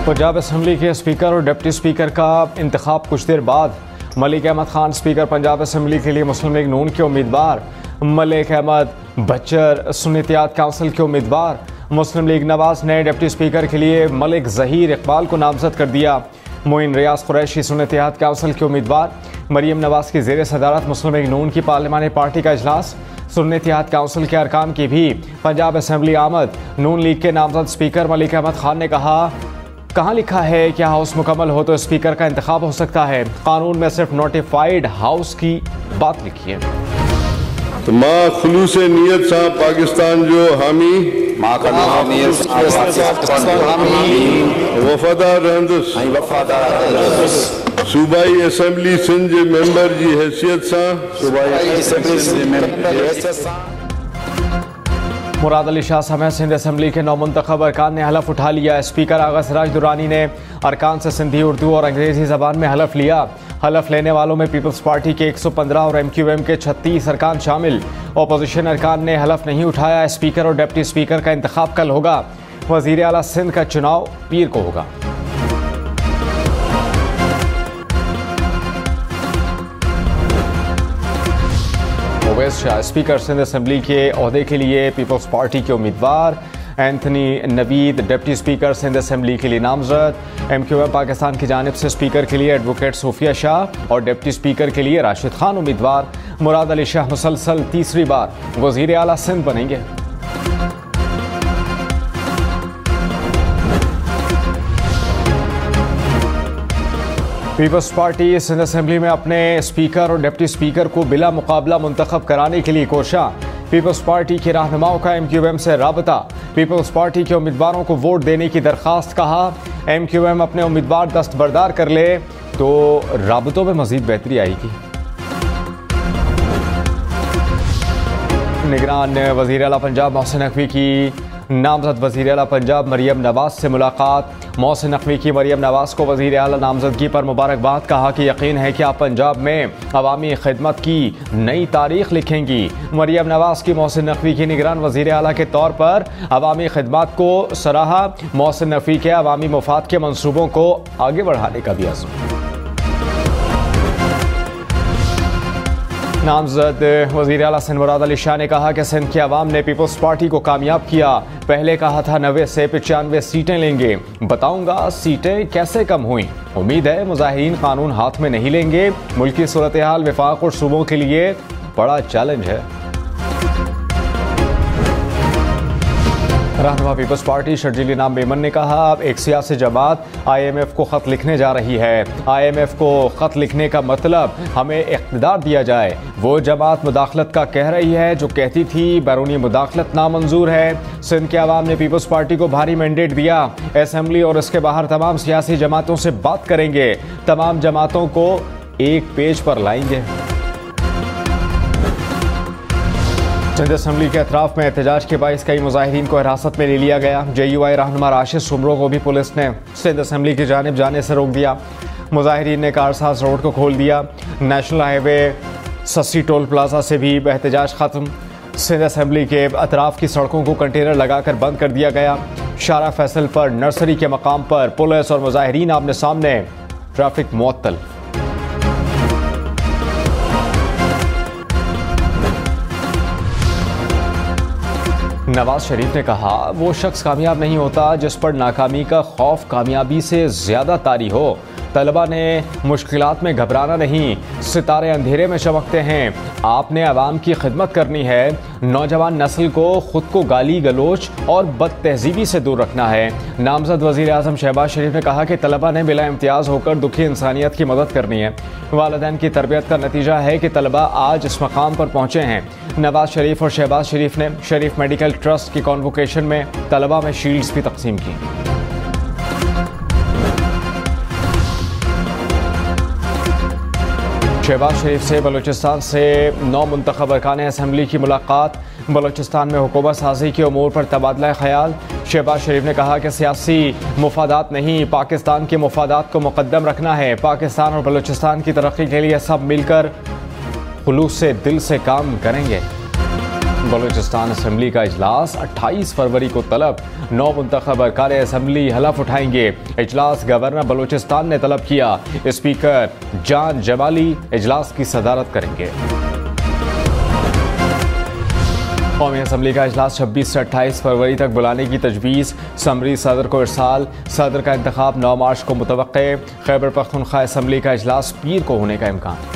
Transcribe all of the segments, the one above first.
Punjab assembly के speaker और deputy speaker का इंतखाब कुछ देर बाद। मलिक अहमद खान स्पीकर पंजाब असम्बली के लिए मुस्लिम लीग नून के उम्मीदवार। मलिक अहमद बच्चर सुन्नी इत्तेहाद काउंसिल के उम्मीदवार। मुस्लिम लीग नवाज ने डिप्टी स्पीकर के लिए मलिक ज़हीर इकबाल को नामजद कर दिया। मोइन रियाज कुरैशी सुन्नी इत्तेहाद काउंसिल के उम्मीदवार। मरीम नवाज की ज़ेर सदारत मुस्लिम लीग नून की पार्लिमानी पार्टी का इजलास। सुन्नी इत्तेहाद काउंसिल के अरकान की भी पंजाब असम्बली आमद। नून लीग के नामजद स्पीकर मलिक अहमद खान ने कहा, कहाँ लिखा है क्या हाउस मुकम्मल हो तो स्पीकर का इंतखाब हो सकता है? कानून में सिर्फ नोटिफाइड हाउस की बात लिखी है। तो माँ खुलूस नियत सा पाकिस्तान जो हामी वफादार रहंदुस सूबाई असम्बली सिंध जे मेंबर जी हैसियत सा मुराद अली शाह समेत सिंध असम्बली के नौमुंतखब अरकान ने हलफ उठा लिया। स्पीकर आगा सिराज दुरानी ने अरकान से सिंधी, उर्दू और अंग्रेजी ज़बान में हलफ लिया। हलफ लेने वालों में पीपल्स पार्टी के 115 और MQM के 36 अरकान शामिल। अपोजिशन अरकान ने हलफ नहीं उठाया। स्पीकर और डिप्टी स्पीकर का इंतखाब कल होगा। वज़ीर आला सिंध का चुनाव पीर को होगा। ओवैस शाह स्पीकर सिंध असम्बली के ओहदे के लिए पीपल्स पार्टी के उम्मीदवार। Anthony Naveed deputy speaker Sindh assembly के लिए नामजद। MQM पाकिस्तान की जानिब से स्पीकर के लिए एडवोकेट सूफिया शाह और डिप्टी स्पीकर के लिए राशिद खान उम्मीदवार। मुराद अली शाह मुसलसल तीसरी बार वज़ीर आला सिंध बनेंगे। पीपल्स पार्टी सिंध असम्बली में अपने स्पीकर और डिप्टी स्पीकर को बिला मुकाबला मुंतखब कराने के लिए कोशा। पीपल्स पार्टी के रहनुमाओं का MQM से राबता। पीपल्स पार्टी के उम्मीदवारों को वोट देने की दरख्वास्त। कहा, MQM अपने उम्मीदवार दस्तबरदार कर ले तो राबतों में मजीद बेहतरी आएगी। निगरान वज़ीर आला पंजाब मोहसिन नकवी की नामजद वज़ीर आला पंजाब मरियम नवाज से मुलाकात। मोहसिन नकवी की मरियम नवाज को वज़ीर आला नामजदगी पर मुबारकबाद। कहा कि यकीन है कि आप पंजाब में अवामी खिदमत की नई तारीख लिखेंगी। मरियम नवाज की मोहसिन नकवी की निगरान वज़ीर आला के तौर पर अवामी खिदमत को सराहा। मोहसिन नकवी के अवामी मुफाद के मनसूबों को आगे बढ़ाने का भी अज़्म। नामजद वज़ीर आला सिंध मुराद अली शाह ने कहा कि सिंध की आवाम ने पीपल्स पार्टी को कामयाब किया। पहले कहा था 90 से 95 सीटें लेंगे। बताऊंगा सीटें कैसे कम हुई। उम्मीद है मुजाहिरीन कानून हाथ में नहीं लेंगे। मुल्क की सूरत हाल वफाक और सूबों के लिए बड़ा चैलेंज है। रहनुमा पीपल्स पार्टी शर्जील इनाम मेमन ने कहा, अब एक सियासी जमात IMF को ख़त लिखने जा रही है। IMF को ख़त लिखने का मतलब हमें इक़्तिदार दिया जाए। वो जमात मुदाखलत का कह रही है जो कहती थी बैरूनी मुदाखलत नामंजूर है। सिंध के अवाम ने पीपल्स पार्टी को भारी मैंडेट दिया। असम्बली और इसके बाहर तमाम सियासी जमातों से बात करेंगे। तमाम जमातों को एक पेज पर लाएंगे। सिंध असम्बली के अतराफ में एहतजाज के बाइस कई मुजाहिरीन को हिरासत में ले लिया गया। JUI रहनुमा राशिद सुमरो को भी पुलिस ने सिंध असम्बली की जानिब जाने से रोक दिया। मुजाहिरीन ने कारसाज रोड को खोल दिया। National highway Shashi toll plaza से भी एहतजाज खत्म। सिंध असम्बली के अतराफ की सड़कों को कंटेनर लगाकर बंद कर दिया गया। शारा फैसल पर नर्सरी के मकाम पर पुलिस और मुजाहिरीन आमने सामने। ट्रैफिक मुअत्तल। नवाज शरीफ ने कहा, वो शख्स कामयाब नहीं होता जिस पर नाकामी का खौफ कामयाबी से ज़्यादा तारी हो। तलबा ने मुश्किलात में घबराना नहीं, सितारे अंधेरे में चमकते हैं। आपने आवाम की खिदमत करनी है। नौजवान नस्ल को खुद को गाली गलोच और बद तहजीबी से दूर रखना है। नामजद वज़ीर आज़म शहबाज शरीफ ने कहा कि तलबा ने बिला इम्तियाज़ होकर दुखी इंसानियत की मदद करनी है। वालिदैन की तरबियत का नतीजा है कि तलबा आज इस मकाम पर पहुँचे हैं। नवाज शरीफ और शहबाज शरीफ ने शरीफ मेडिकल ट्रस्ट की कॉन्वोकेशन में तलबा में शील्ड्स भी तकसीम की। शहबाज शरीफ से बलूचिस्तान से 9 मुंतखब अरकान असम्बली की मुलाकात। बलूचिस्तान में हुकूमत साजी के उमूर पर तबादला ख्याल। शहबाज शरीफ ने कहा कि सियासी मुफादात नहीं, पाकिस्तान के मुफादात को मुकद्दम रखना है। पाकिस्तान और बलूचिस्तान की तरक्की के लिए सब मिलकर खुलूस से दिल से काम करेंगे। बलूचिस्तान असम्बली का इजलास 28 फरवरी को तलब। 9 मुंतखब अरकान असम्बली हलफ उठाएंगे। इजलास गवर्नर बलूचिस्तान ने तलब किया। स्पीकर जान जमाली इजलास की सदारत करेंगे। कौमी असम्बली का इजलास 26 से 28 फरवरी तक बुलाने की तजवीज़। समरी सदर को इरसाल। सदर का इंतखाब 9 मार्च को मुतवक्के। खैबर पख्तूनख्वा असम्बली का इजलास पीर को होने का इम्कान।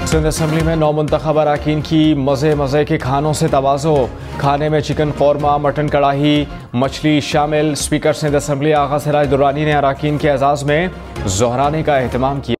सिंध असम्बली में 9 मुंतखब अरकान की मज़े के खानों से तवाज़ो। खाने में चिकन कौरमा, मटन कढ़ाई, मछली शामिल। स्पीकर सिंध असम्बली आगा सिराज दुरानी ने अरकान के एजाज़ में ज़ोहराने का एहतमाम किया।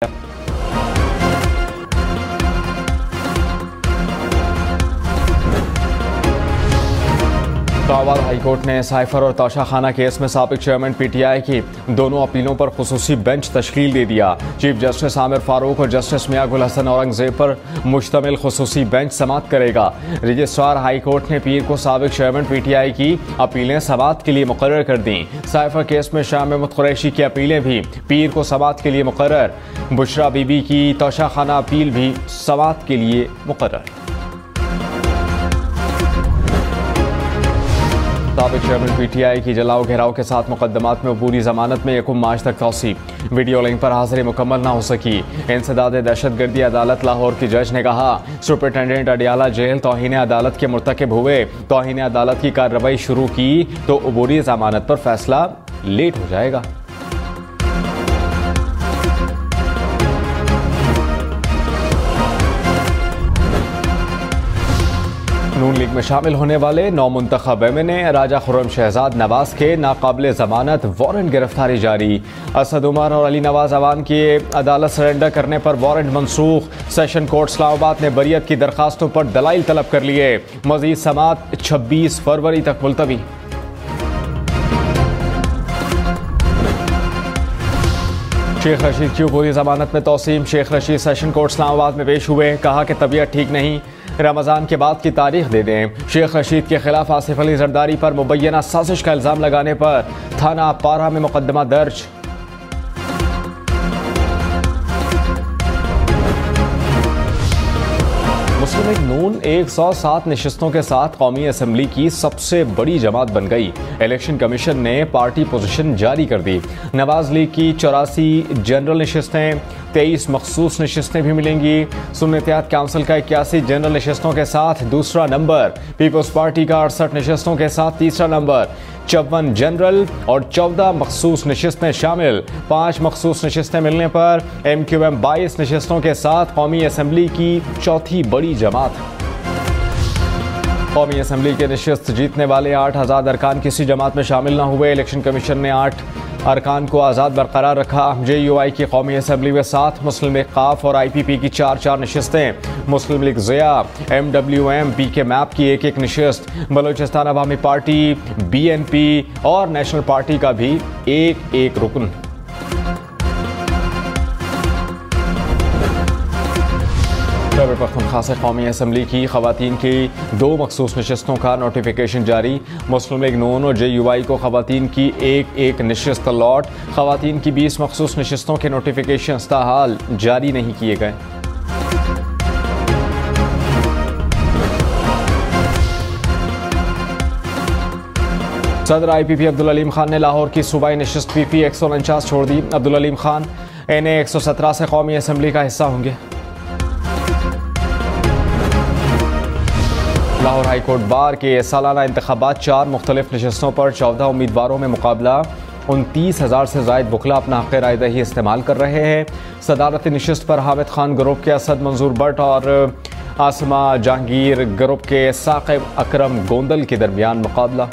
इस्लामाबाद हाईकोर्ट ने साइफर और तोशा खाना केस में साबिक चेयरमैन PTI की दोनों अपीलों पर खुसूसी बेंच तश्कील दे दिया। चीफ जस्टिस आमिर फारूक और जस्टिस मियां गुल हसन औरंगजेब पर मुश्तमिल खुसूसी बेंच समाअत करेगा। रजिस्ट्रार हाईकोर्ट ने पीर को साबिक चेयरमैन PTI की अपीलें समाअत के लिए मुकर्रर कर दी। साइफर केस में शाह महमूद कुरैशी की अपीलें भी पीर को समाअत के लिए मुकर्रर। बुशरा बीबी की तोशा खाना अपील भी समाअत के लिए मुकर्रर। साबिक चेयरमैन PTI की जलाओ घेराव के साथ मुकदमात में पूरी जमानत में 1 मार्च तक तौसी। वीडियो लिंक पर हाजिरी मुकम्मल न हो सकी। इंसदाद दहशतगर्दी अदालत लाहौर की जज ने कहा सुपरिटेंडेंट अडियाला जेल तौहीन अदालत के मुर्तकिब हुए। तौहीन अदालत की कार्रवाई शुरू की तो अबूरी जमानत पर फैसला लेट हो जाएगा। नून लीग में शामिल होने वाले 9 मुंतखब MNA राजा खुर्रम शहजाद नवाज के नाकाबिले जमानत वारंट गिरफ्तारी जारी। असद उमर और अली नवाज अवान की अदालत सरेंडर करने पर वारंट मनसूख। सेशन कोर्ट इस्लामाबाद ने बरियत की दरखास्तों पर दलाइल तलब कर लिए। मजीद समाअत 26 फरवरी तक मुलतवी। शेख रशीद की पूरी जमानत में तौसीम। शेख रशीद सेशन कोर्ट इस्लामाबाद में पेश हुए। कहा कि तबीयत ठीक नहीं, रमज़ान के बाद की तारीख दे दें। शेख रशीद के खिलाफ आसिफ अली जरदारी पर मुबैना साजिश का इल्ज़ाम लगाने पर थाना पारा में मुकदमा दर्ज। मुस्लिम लीग नून 107 नशिस्तों के साथ कौमी असम्बली की सबसे बड़ी जमात बन गई। इलेक्शन कमीशन ने पार्टी पोजीशन जारी कर दी। नवाज लीग की 84 जनरल नशिस्तें, 23 मखसूस नशिस्तें भी मिलेंगी। सुन्नतियात काउंसिल का 81 जनरल नशिस्तों के साथ दूसरा नंबर। पीपल्स पार्टी का 68 नशिस्तों के साथ तीसरा नंबर। 54 जनरल और 14 मखसूस नशिस्तें शामिल। 5 मखसूस नशिस्तें मिलने पर MQM 22 नशिस्तों के साथ कौमी असम्बली की चौथी बड़ी जमात। कौमी असम्बली के नशिस्त जीतने वाले 8,000 अरकान किसी जमात में शामिल न हुए। इलेक्शन कमीशन ने 8 अरकान को आज़ाद बरकरार रखा। JUI की कौमी असम्बली में 7, मुस्लिम लीग काफ और IPP की 4 नशिस्तें। Muslim League Zia, MWM, PK MAP की 1 नशिस्त। बलूचिस्तान अवामी पार्टी, BNP और नेशनल पार्टी का भी 1 रुकन। खैबर पख्तूनख्वा से कौमी असम्बली की खवातीन की 2 मखसूस नशिस्तों का नोटिफिकेशन जारी। मुस्लिम लीग नून और JUI को खवातीन की 1 नशिस्त लॉट। खवातीन की 20 मखसूस नशिस्तों के नोटिफिकेशन ताहाल जारी नहीं किए गए। सदर IPP अब्दुल अलीम खान ने लाहौर की सूबाई नशिस्त PP 149 छोड़ दी। अब्दुल अलीम खान NA 117 से कौमी असम्बली का हिस्सा होंगे। लाहौर हाईकोर्ट बार के सालाना इंतखाबात 4 मुख्तलिफ नशिस्तों पर 14 उम्मीदवारों में मुकाबला। 29,000 से ज़ायद वकला अपना हक़ रायदही इस्तेमाल कर रहे हैं। सदारती नशिस्त पर हामिद खान ग्रुप के असद मंजूर भट्ट और आसमा जहांगीर ग्रुप के साकिब अकरम गोंदल के दरमियान मुकाबला।